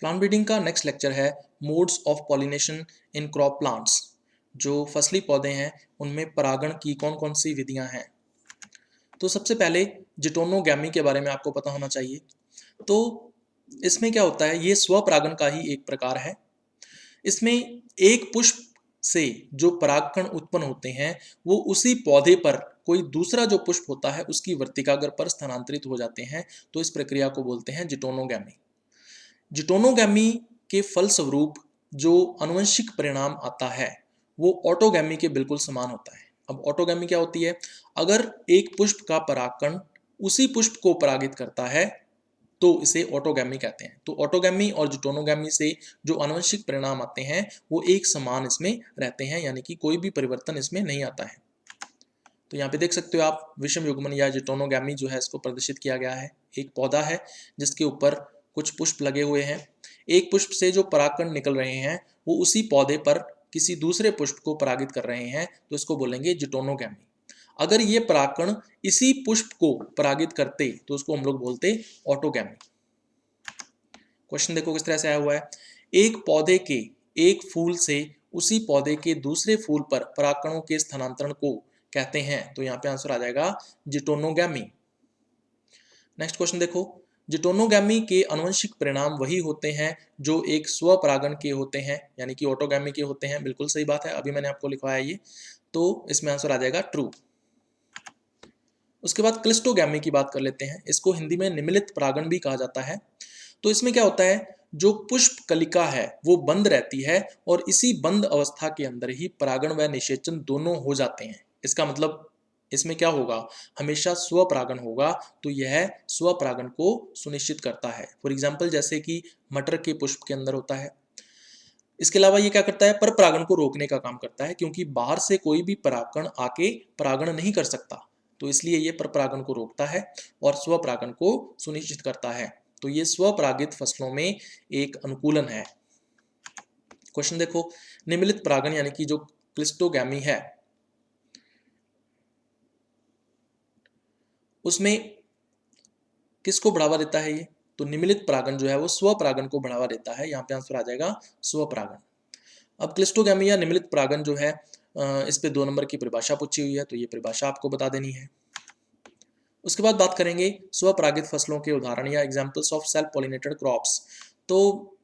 Plant breeding का next lecture है modes of pollination in crop plants. जो फसली पौधे हैं उनमें परागण की कौन कौन सी विधियां हैं। तो सबसे पहले जिटोनोगैमी के बारे में आपको पता होना चाहिए। तो इसमें क्या होता है, ये स्वपरागण का ही एक प्रकार है। इसमें एक पुष्प से जो परागकण उत्पन्न होते हैं वो उसी पौधे पर कोई दूसरा जो पुष्प होता है उसकी वर्तिकाग्र पर स्थानांतरित हो जाते हैं। तो इस प्रक्रिया को बोलते हैं जिटोनोगैमी। जिटोनोगैमी के फलस्वरूप जो आनुवंशिक परिणाम आता है वो ऑटोगैमी के बिल्कुल समान होता है। अब ऑटोगैमी क्या होती है, अगर एक पुष्प का परागकण उसी पुष्प को परागित करता है तो इसे ऑटोगैमी कहते हैं। तो ऑटोगैमी और जिटोनोगैमी से जो आनुवंशिक परिणाम आते हैं वो एक समान इसमें रहते हैं, यानी कि कोई भी परिवर्तन इसमें नहीं आता है। तो यहाँ पे देख सकते हो आप विषम युग्मन या जिटोनोगैमी जो है इसको प्रदर्शित किया गया है। एक पौधा है जिसके ऊपर कुछ पुष्प लगे हुए हैं। एक पुष्प से जो परागकण निकल रहे हैं वो उसी पौधे पर किसी दूसरे पुष्प को परागित कर रहे हैं, तो इसको बोलेंगे जिटोनोगैमी। अगर ये परागकण इसी पुष्प को परागित करते तो उसको हम लोग बोलते ऑटोगैमी। क्वेश्चन देखो किस तरह से आया हुआ है, एक पौधे के एक फूल से उसी पौधे के दूसरे फूल पर परागकणों के स्थानांतरण को कहते हैं। तो यहाँ पे आंसर आ जाएगा जिटोनोगैमी। नेक्स्ट क्वेश्चन देखो, जिटोनोगैमी के आनुवंशिक परिणाम वही होते हैं जो एक स्वपरागण के होते हैं, यानी कि ऑटोगैमी के होते हैं। बिल्कुल सही बात है, अभी मैंने आपको लिखवाया ये, तो इसमें आंसर आ जाएगा ट्रू। उसके बाद क्लिस्टोगैमी की बात कर लेते हैं। इसको हिंदी में निमिलित परागण भी कहा जाता है। तो इसमें क्या होता है, जो पुष्प कलिका है वो बंद रहती है और इसी बंद अवस्था के अंदर ही परागण व निषेचन दोनों हो जाते हैं। इसका मतलब इसमें क्या होगा, हमेशा स्वपरागण होगा। तो यह स्वपरागण को सुनिश्चित करता है। फॉर एग्जाम्पल जैसे कि मटर के पुष्प के अंदर होता है। इसके अलावा ये क्या करता है, पर परागण को रोकने का काम करता है, क्योंकि बाहर से कोई भी परागकण आके परागण नहीं कर सकता। तो इसलिए ये पर परागण को रोकता है और स्वपरागण को सुनिश्चित करता है। तो ये स्वपरागित फसलों में एक अनुकूलन है। क्वेश्चन देखो, निमिलित परागण यानी कि जो क्लिस्टोगैमी है उसमें किसको बढ़ावा देता है ये, तो निमिलित परागण जो है वो स्वपरागण को बढ़ावा देता है। यहाँ पे आंसर आ जाएगा स्वपरागण। अब क्लिस्टोगैमी या निमिलित परागण जो है इस पे 2 नंबर की परिभाषा पूछी हुई है, तो ये परिभाषा आपको बता देनी है। उसके बाद बात करेंगे स्वपरागित फसलों के उदाहरण या examples of self pollinated crops. तो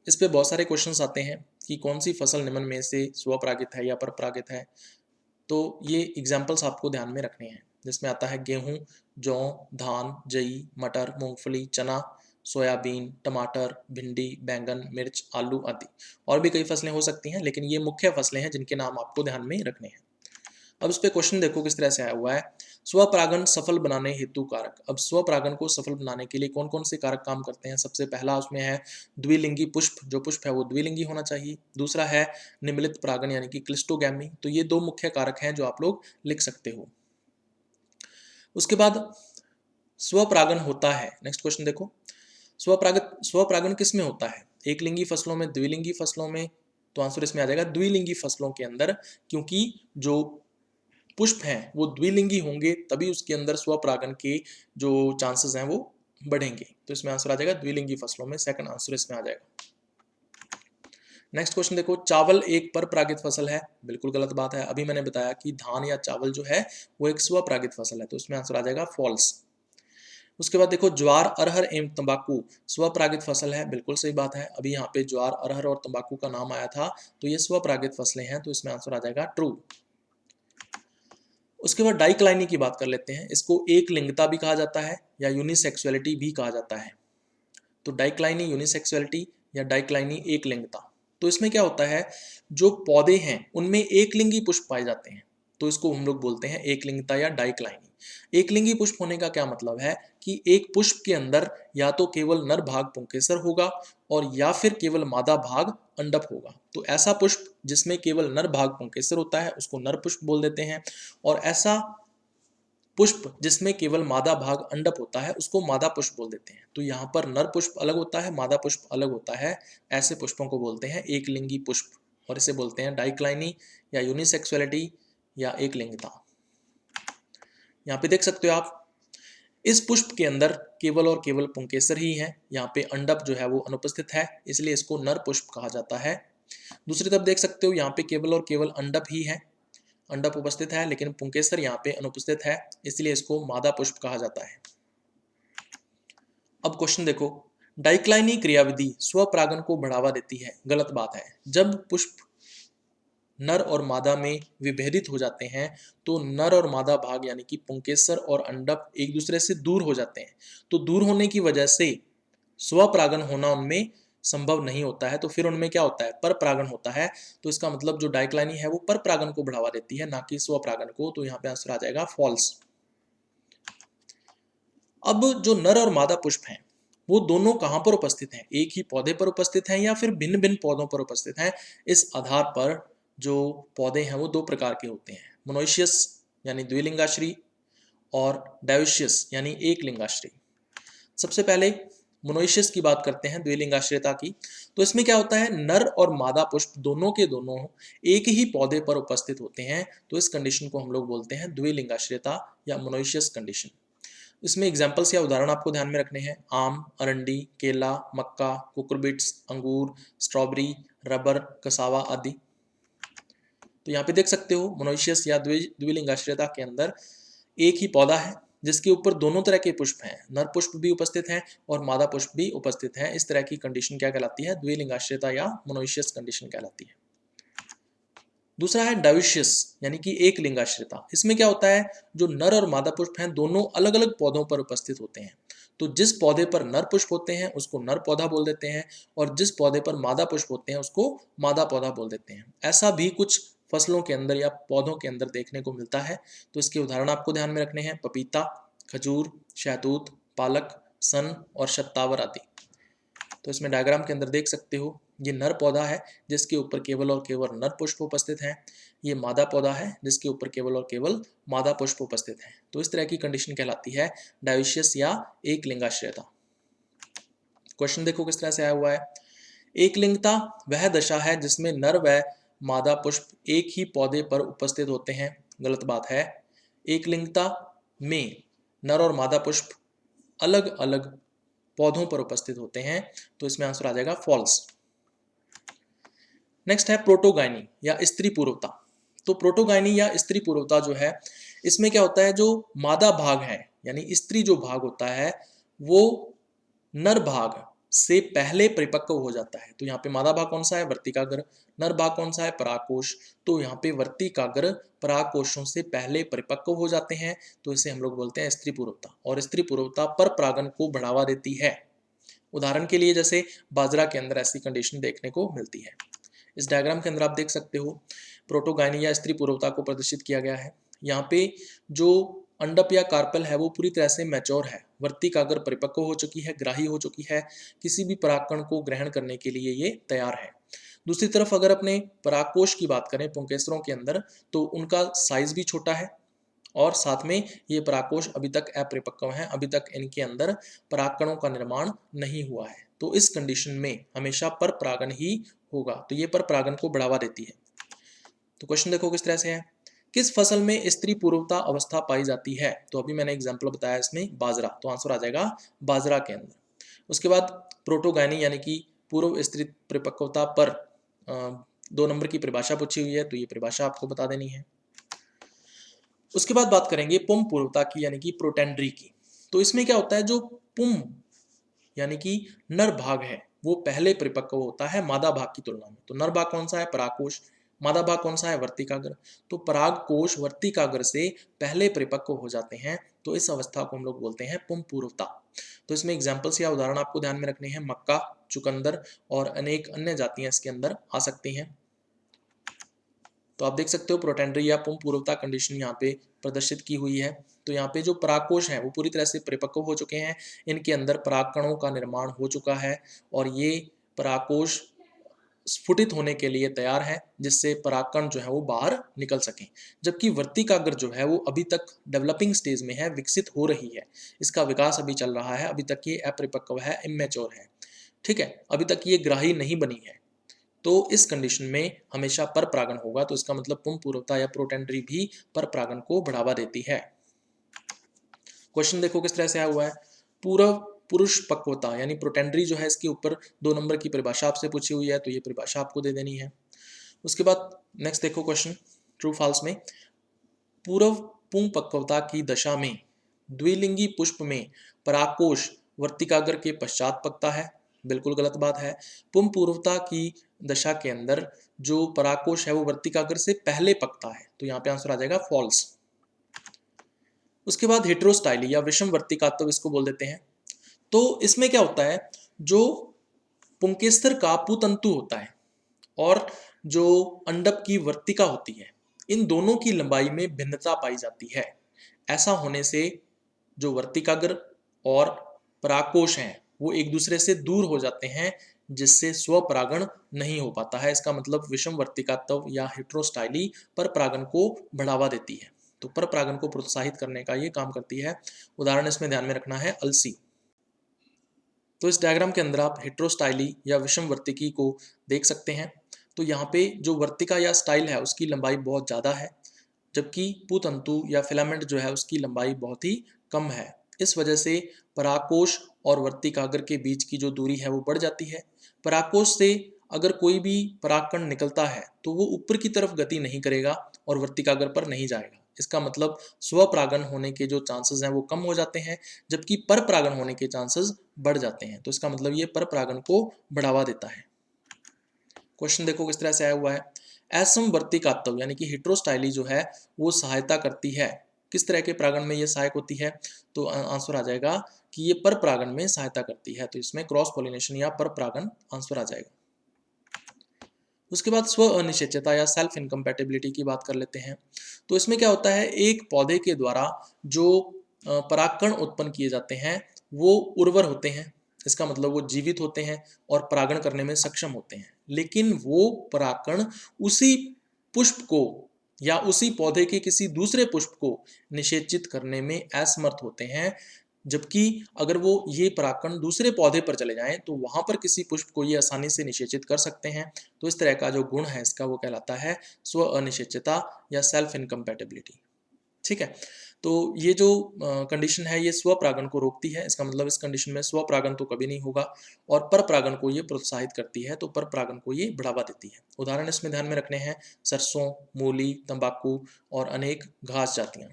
इस पे बहुत सारे क्वेश्चंस आते हैं कि कौन सी फसल निम्न में से स्वपरागित है या परपरागित है। तो ये एग्जांपल्स आपको ध्यान में रखने हैं, जिसमें आता है गेहूं, जौ, धान, जई, मटर, मूंगफली, चना, सोयाबीन, टमाटर, भिंडी, बैंगन, मिर्च, आलू आदि। और भी कई फसलें हो सकती हैं, लेकिन ये मुख्य फसलें हैं जिनके नाम आपको ध्यान में रखने हैं। अब इस पे क्वेश्चन देखो किस तरह से आया हुआ है, स्वपरागण सफल बनाने हेतु कारक। अब स्वपरागण को सफल बनाने के लिए कौन कौन से कारक काम करते हैं। सबसे पहला उसमें है द्विलिंगी पुष्प, जो पुष्प है वो द्विलिंगी होना चाहिए। दूसरा है निमिलित परागण यानी कि क्लिस्टोगैमी। तो ये 2 मुख्य कारक हैं जो आप लोग लिख सकते हो। उसके बाद स्वपरागण होता है, नेक्स्ट क्वेश्चन देखो, स्वपरागण किस में होता है, एक लिंगी फसलों में, द्विलिंगी फसलों में। तो आंसर इसमें आ जाएगा द्विलिंगी फसलों के अंदर, क्योंकि जो पुष्प हैं वो द्विलिंगी होंगे तभी उसके अंदर स्वपरागण के जो चांसेस हैं वो बढ़ेंगे। तो इसमें आंसर आ जाएगा द्विलिंगी फसलों में, सेकंड आंसर इसमें आ जाएगा। नेक्स्ट क्वेश्चन देखो, चावल एक परपरागित फसल है। बिल्कुल गलत बात है, अभी मैंने बताया कि धान या चावल जो है वो एक स्वपरागित फसल है। तो इसमें आंसर आ जाएगा फॉल्स। उसके बाद देखो, ज्वार, अरहर एवं तंबाकू स्वपरागित फसल है। बिल्कुल सही बात है, अभी यहाँ पे ज्वार, अरहर और तंबाकू का नाम आया था, तो ये स्वपरागित फसलें हैं। तो इसमें आंसर आ जाएगा ट्रू। उसके बाद डाइक्लाइनी की बात कर लेते हैं। इसको एक लिंगता भी कहा जाता है या यूनिसेक्सुअलिटी भी कहा जाता है। तो डाइक्लाइनी यूनिसेक्सुअलिटी या डाइक्लाइनी एक लिंगता। तो इसमें क्या होता है, जो पौधे हैं उनमें एक लिंगी पुष्प पाए जाते हैं, तो इसको हम लोग बोलते हैं एक लिंगता या डाइक्लाइनी। एक लिंगी पुष्प होने का क्या मतलब है कि एक पुष्प के अंदर या तो केवल नर भाग पुंकेसर होगा और या फिर केवल मादा भाग अंडप होगा। तो ऐसा पुष्प जिसमें केवल नर भाग पुंकेसर होता है उसको नर पुष्प बोल देते हैं, और ऐसा पुष्प जिसमें केवल मादा भाग अंडप होता है उसको मादा पुष्प बोल देते हैं। तो यहाँ पर नर पुष्प अलग होता है, मादा पुष्प अलग होता है। ऐसे पुष्पों को बोलते हैं एक लिंगी पुष्प, और इसे बोलते हैं डाइक्लाइनी या यूनिसेक्सुअलिटी या एक लिंगता। यहाँ पे देख सकते हो आप, इस पुष्प के अंदर केवल और केवल पुंकेसर ही है, यहाँ पे अंडप जो है वो अनुपस्थित है, इसलिए इसको नर पुष्प कहा जाता है। दूसरी तरफ देख सकते हो यहाँ पे केवल और केवल अंडप ही है, अंडप उपस्थित है लेकिन पुंकेसर यहाँ पे अनुपस्थित है, इसलिए इसको मादा पुष्प कहा जाता है। अब क्वेश्चन देखो, डाइक्लाइनी क्रियाविधि स्वपरागन को बढ़ावा देती है, गलत बात है। जब पुष्प नर और मादा में विभेदित हो जाते हैं तो नर और मादा भाग यानी कि पुंकेसर और अंडप एक दूसरे से दूर हो जाते हैं, तो दूर होने की वजह से स्वपरागन होना उनमें संभव नहीं होता है, तो फिर उनमें क्या होता है, पर परागन होता है। तो इसका मतलब जो डाइक्लाइनी है वो पर परागन को बढ़ावा देती है, ना कि स्वपरागन को, तो यहाँ पे आंसर आ जाएगा फॉल्स। अब जो नर और मादा पुष्प हैं वो दोनों कहाँ पर उपस्थित हैं, एक ही पौधे पर उपस्थित हैं या फिर भिन्न भिन्न पौधों पर उपस्थित हैं। इस आधार पर जो पौधे हैं वो दो प्रकार के होते हैं, मोनोइशियस यानी द्विलिंगाश्री और डायोशियस यानी एक लिंगाश्री। सबसे पहले मोनोइशियस की बात करते हैं, द्विलिंगाश्रयता की। तो इसमें क्या होता है, नर और मादा पुष्प दोनों के दोनों एक ही पौधे पर उपस्थित होते हैं, तो इस कंडीशन को हम लोग बोलते हैं द्विलिंगाश्रयता या मोनोइशियस कंडीशन। इसमें एग्जाम्पल्स या उदाहरण आपको ध्यान में रखने हैं, आम, अरंडी, केला, मक्का, कुकुरबिट्स, अंगूर, स्ट्रॉबेरी, रबर, कसावा आदि। तो यहाँ पे देख सकते हो मोनोइशियस या द्विलिंगाश्रयता के अंदर एक ही पौधा है जिसके ऊपर दोनों तरह के पुष्प हैं, नर पुष्प भी उपस्थित हैं और मादा पुष्प भी उपस्थित हैं। इस तरह की कंडीशन क्या कहलाती है, द्विलिंगाश्रयता या मोनोइशियस कंडीशन कहलाती है। दूसरा है डायोशियस यानी कि एक लिंगाश्रयता। इसमें क्या होता है, जो नर और मादा पुष्प हैं दोनों अलग अलग पौधों पर उपस्थित होते हैं, तो जिस पौधे पर नर पुष्प होते हैं उसको नर पौधा बोल देते हैं और जिस पौधे पर मादा पुष्प होते हैं उसको मादा पौधा बोल देते हैं। ऐसा भी कुछ फसलों के अंदर या पौधों के अंदर देखने को मिलता है, तो इसके उदाहरण आपको ध्यान में रखने हैं, पपीता, खजूर, शहतूत, पालक, सन और शत्तावर आदि। तो इसमें डायग्राम के अंदर देख सकते हो, ये नर पौधा है जिसके ऊपर केवल और केवल नर पुष्प उपस्थित हैं, ये मादा पौधा है जिसके ऊपर केवल और केवल मादा पुष्प उपस्थित हैं। तो इस तरह की कंडीशन कहलाती है डायोशियस या एक लिंगाश्रयता। क्वेश्चन देखो किस तरह से आया हुआ है, एक लिंगता वह दशा है जिसमें नर व मादा पुष्प एक ही पौधे पर उपस्थित होते हैं, गलत बात है। एक लिंगता में नर और मादा पुष्प अलग अलग पौधों पर उपस्थित होते हैं, तो इसमें आंसर आ जाएगा फॉल्स। नेक्स्ट है प्रोटोगाइनी या स्त्री पूर्वता। तो प्रोटोगाइनी या स्त्री पूर्वता जो है, इसमें क्या होता है, जो मादा भाग है यानी स्त्री जो भाग होता है वो नर भाग से पहले परिपक्व हो जाता है। तो यहाँ पे मादा भाग कौन सा है, वर्तिकाग्र, नर भाग कौन सा है, परागकोश। तो यहाँ पे वर्तिकाग्र परागकोशों से पहले परिपक्व हो जाते हैं, तो इसे हम लोग बोलते हैं स्त्री पूर्वता। और स्त्री पूर्वता पर परागन को बढ़ावा देती है। उदाहरण के लिए जैसे बाजरा के अंदर ऐसी कंडीशन देखने को मिलती है। इस डायग्राम के अंदर आप देख सकते हो प्रोटोगाइनी या स्त्री पूर्वता को प्रदर्शित किया गया है। यहाँ पे जो अंडप या कार्पल है वो पूरी तरह से मैच्योर है, वर्तिकाग्र परिपक्व हो चुकी है, ग्राही हो चुकी है, किसी भी परागकण को ग्रहण करने के लिए ये तैयार है। दूसरी तरफ अगर अपने परागकोश की बात करें पुंकेसरों के अंदर, तो उनका साइज भी छोटा है और साथ में ये परागकोश अभी तक अपरिपक्व हैं, अभी तक इनके अंदर परागकणों का निर्माण नहीं हुआ है। तो इस कंडीशन में हमेशा पर परागन ही होगा, तो ये पर परागन को बढ़ावा देती है। तो क्वेश्चन देखो किस तरह से है, किस फसल में स्त्री पूर्वता अवस्था पाई जाती है। तो अभी मैंने एग्जाम्पल बताया इसमें बाजरा, तो आंसर आ जाएगा बाजरा के अंदर। उसके बाद प्रोटोगाइनी यानी कि पूर्व स्त्री परिपक्वता पर 2 नंबर की परिभाषा पूछी हुई है, तो ये परिभाषा आपको बता देनी है। उसके बाद बात करेंगे पुम पूर्वता की यानी कि प्रोटेंड्री की। तो इसमें क्या होता है, जो पुम यानी कि नर भाग है वो पहले परिपक्व होता है मादा भाग की तुलना में। तो नर भाग कौन सा है, परागकोश, मादा भाग कौन सा है, वर्तिकाग्र। तो परागकोश वर्तिकाग्र से पहले परिपक्व हो जाते हैं, तो इस अवस्था को हम लोग बोलते हैं पुम पूर्वता। तो इसमें एग्जाम्पल्स या उदाहरण आपको ध्यान में रखने हैं, मक्का, चुकंदर और अनेक अन्य जातियां इसके अंदर आ सकती हैं। तो आप देख सकते हो प्रोटेंड्री या पुम पूर्वता कंडीशन यहाँ पे प्रदर्शित की हुई है। तो यहाँ पे जो परागकोश हैं वो पूरी तरह से परिपक्व हो चुके हैं, इनके अंदर परागकणों का निर्माण हो चुका है और ये परागकोश स्फुटित होने के लिए तैयार है, जिससे परागकण जो है वो बाहर निकल सकें। जबकि वर्तिकाग्र जो है वो अभी तक डेवलपिंग स्टेज में है, विकसित हो रही है, इसका विकास अभी चल रहा है, अभी तक ये अपरिपक्व है, इमेच्योर है, ठीक है, अभी तक ये ग्राही नहीं बनी है। तो इस कंडीशन में हमेशा पर परागन होगा, तो इसका मतलब पुम पूर्वता या प्रोटेंड्री भी पर परागन को बढ़ावा देती है। क्वेश्चन देखो किस तरह से आया हुआ है। पूर्व पुरुष पक्वता यानी प्रोटेंडरी जो है इसके ऊपर 2 नंबर की परिभाषा आपसे पूछी हुई है, तो ये परिभाषा आपको दे देनी है। उसके बाद नेक्स्ट देखो क्वेश्चन ट्रू फॉल्स में, पूर्व पुंपक्वता की दशा में द्विलिंगी पुष्प में परागकोश वर्तिकाग्र के पश्चात पकता है। बिल्कुल गलत बात है। पुंपूर्वता की दशा के अंदर जो परागकोश है वो वर्तिकाग्र से पहले पकता है, तो यहाँ पे आंसर आ जाएगा फॉल्स। उसके बाद हेटेरोस्टाइली या विषम वर्तिकात्व इसको बोल देते हैं। तो इसमें क्या होता है, जो पुंकेसर का पुतंतु होता है और जो अंडक की वर्तिका होती है, इन दोनों की लंबाई में भिन्नता पाई जाती है। ऐसा होने से जो वर्तिकाग्र और परागकोश हैं वो एक दूसरे से दूर हो जाते हैं, जिससे स्वपरागण नहीं हो पाता है। इसका मतलब विषम वर्तिकात्व या हेटेरोस्टाइली पर परागण को बढ़ावा देती है, तो पर परागण को प्रोत्साहित करने का ये काम करती है। उदाहरण इसमें ध्यान में रखना है अलसी। तो इस डायग्राम के अंदर आप हेटेरोस्टाइली या विषम वर्तिकी को देख सकते हैं। तो यहाँ पे जो वर्तिका या स्टाइल है उसकी लंबाई बहुत ज़्यादा है, जबकि पुतंतु या फिलामेंट जो है उसकी लंबाई बहुत ही कम है। इस वजह से परागकोश और वर्तिकाग्र के बीच की जो दूरी है वो बढ़ जाती है। परागकोश से अगर कोई भी परागकण निकलता है तो वो ऊपर की तरफ गति नहीं करेगा और वर्तिकाग्र पर नहीं जाएगा। इसका मतलब स्वपरागण होने के जो चांसेस हैं वो कम हो जाते हैं, जबकि पर परागण होने के चांसेस बढ़ जाते हैं। तो इसका मतलब ये पर परागण को बढ़ावा देता है। क्वेश्चन देखो किस तरह से आया हुआ है। असमवर्तिकात्व यानी कि हेटेरोस्टाइली जो है वो सहायता करती है, किस तरह के परागण में ये सहायक होती है, तो आंसर आ जाएगा कि ये पर परागण में सहायता करती है। तो इसमें क्रॉस पॉलिनेशन या पर परागण आंसर आ जाएगा। उसके बाद स्व अनिश्चितता या सेल्फ इनकम्पैटिबिलिटी की बात कर लेते हैं। तो इसमें क्या होता है, एक पौधे के द्वारा जो परागकण उत्पन्न किए जाते हैं वो उर्वर होते हैं। इसका मतलब वो जीवित होते हैं और परागण करने में सक्षम होते हैं, लेकिन वो परागकण उसी पुष्प को या उसी पौधे के किसी दूसरे पुष्प को निषेचित करने में असमर्थ होते हैं। जबकि अगर वो ये परागकण दूसरे पौधे पर चले जाएं तो वहां पर किसी पुष्प को ये आसानी से निषेचित कर सकते हैं। तो इस तरह का जो गुण है इसका वो कहलाता है स्व अनिश्चितता या सेल्फ इनकम्पैटिबिलिटी। ठीक है, तो ये जो कंडीशन है ये स्व परागण को रोकती है। इसका मतलब इस कंडीशन में स्व परागण तो कभी नहीं होगा और पर परागण को ये प्रोत्साहित करती है, तो पर परागण को ये बढ़ावा देती है। उदाहरण इसमें ध्यान में रखने हैं सरसों, मूली, तंबाकू और अनेक घास जातियां।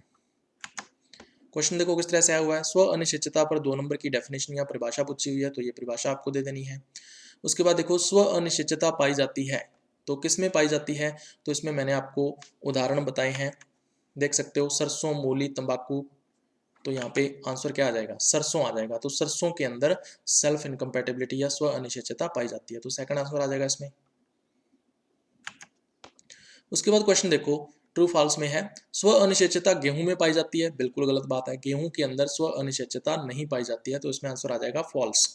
क्वेश्चन देखो किस तरह से आया हुआ है। स्व अनिश्चितता पर 2 नंबर की डेफिनेशन या परिभाषा पूछी हुई है, तो ये परिभाषा आपको दे देनी है। उसके बाद देखो स्व अनिश्चितता पाई जाती है तो किस में पाई जाती है, तो इसमें मैंने आपको उदाहरण बताए हैं, देख सकते हो सरसों, मूली, तंबाकू। तो यहाँ पे आंसर क्या आ जाएगा, सरसों आ जाएगा। तो सरसों के अंदर सेल्फ इनकम्पैटिबिलिटी या स्व अनिश्चितता पाई जाती है, तो सेकंड आंसर आ जाएगा इसमें। उसके बाद क्वेश्चन देखो ट्रू फॉल्स में है, स्व अनिश्चितता गेहूं में पाई जाती है। बिल्कुल गलत बात है, गेहूं के अंदर स्व अनिश्चितता नहीं पाई जाती है, तो इसमें आंसर आ जाएगा फॉल्स।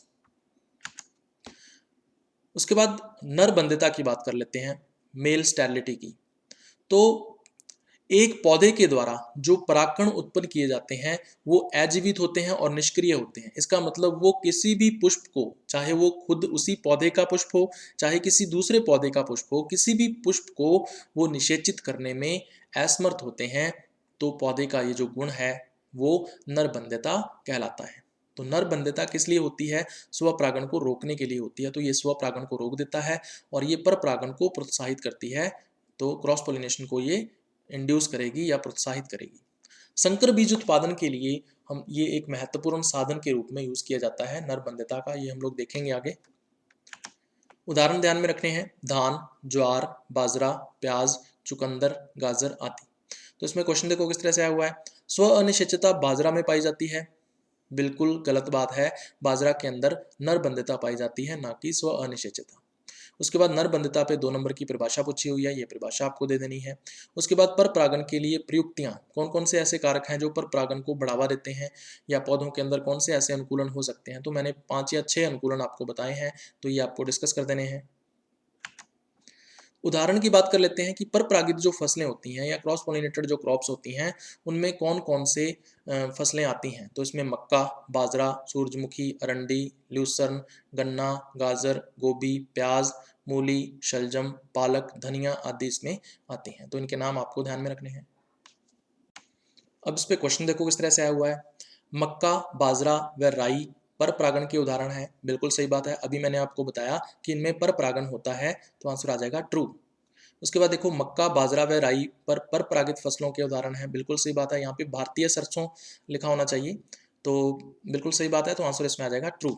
उसके बाद नरबंधिता की बात कर लेते हैं, मेल स्टेरिलिटी की। तो एक पौधे के द्वारा जो परागकण उत्पन्न किए जाते हैं वो अजीवित होते हैं और निष्क्रिय होते हैं। इसका मतलब वो किसी भी पुष्प को, चाहे वो खुद उसी पौधे का पुष्प हो चाहे किसी दूसरे पौधे का पुष्प हो, किसी भी पुष्प को वो निषेचित करने में असमर्थ होते हैं। तो पौधे का ये जो गुण है वो नरबंधिता कहलाता है। तो नरबंधिता किस लिए होती है, स्वपरागण को रोकने के लिए होती है। तो ये स्वपरागण को रोक देता है और ये परपरागण को प्रोत्साहित करती है, तो क्रॉस पोलिनेशन को ये इंड्यूस करेगी या प्रोत्साहित करेगी। संकर बीज उत्पादन के लिए हम ये एक महत्वपूर्ण साधन के रूप में यूज किया जाता है नरबंधिता का, ये हम लोग देखेंगे आगे। उदाहरण ध्यान में रखने हैं धान, ज्वार, बाजरा, प्याज, चुकंदर, गाजर आदि। तो इसमें क्वेश्चन देखो किस तरह से आया हुआ है। स्व अनिश्चितता बाजरा में पाई जाती है। बिल्कुल गलत बात है, बाजरा के अंदर नरबंधिता पाई जाती है, ना कि स्व अनिश्चितता। उसके बाद नरबंधिता पे 2 नंबर की परिभाषा पूछी हुई है, ये परिभाषा आपको दे देनी है। उसके बाद पर परागण के लिए प्रयुक्तियां, कौन कौन से ऐसे कारक हैं जो पर परागण को बढ़ावा देते हैं, या पौधों के अंदर कौन से ऐसे अनुकूलन हो सकते हैं। तो मैंने 5 या 6 अनुकूलन आपको बताए हैं, तो ये आपको डिस्कस कर देने हैं। उदाहरण की बात कर लेते हैं कि परपरागित जो फसलें होती हैं या क्रॉस पॉलिनेटेड जो क्रॉप्स होती हैं उनमें कौन कौन से फसलें आती हैं। तो इसमें मक्का, बाजरा, सूरजमुखी, अरंडी, ल्यूसर्न, गन्ना, गाजर, गोभी, प्याज, मूली, शलजम, पालक, धनिया आदि इसमें आती हैं। तो इनके नाम आपको ध्यान में रखने हैं। अब इस पे क्वेश्चन देखो किस तरह से आया हुआ है। मक्का, बाजरा व राई पर परागण के उदाहरण है। बिल्कुल सही बात है, अभी मैंने आपको बताया कि इनमें पर परागण होता है, तो आंसर आ जाएगा ट्रू। उसके बाद देखो मक्का, बाजरा व राई पर परागित फसलों के उदाहरण है। बिल्कुल सही बात है, यहाँ पे भारतीय सरसों लिखा होना चाहिए, तो बिल्कुल सही बात है, तो आंसर इसमें आ जाएगा ट्रू।